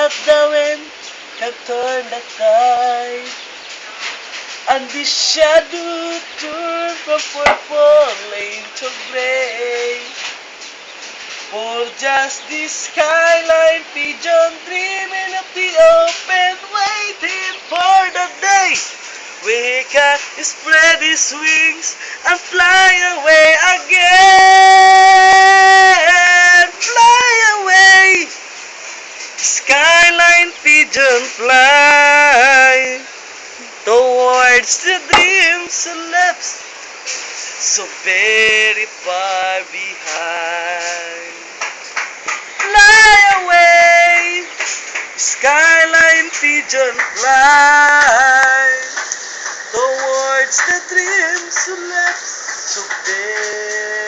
of the wind have turned the tide, and the shadow turned from purple into gray. For just the skyline pigeon dreaming of the open, waiting for the day where he can spread his wings and fly away again. Fly away, skyline pigeon, fly towards the dreams you left so very far behind. Fly away, skyline pigeon, fly towards the dreams you left so very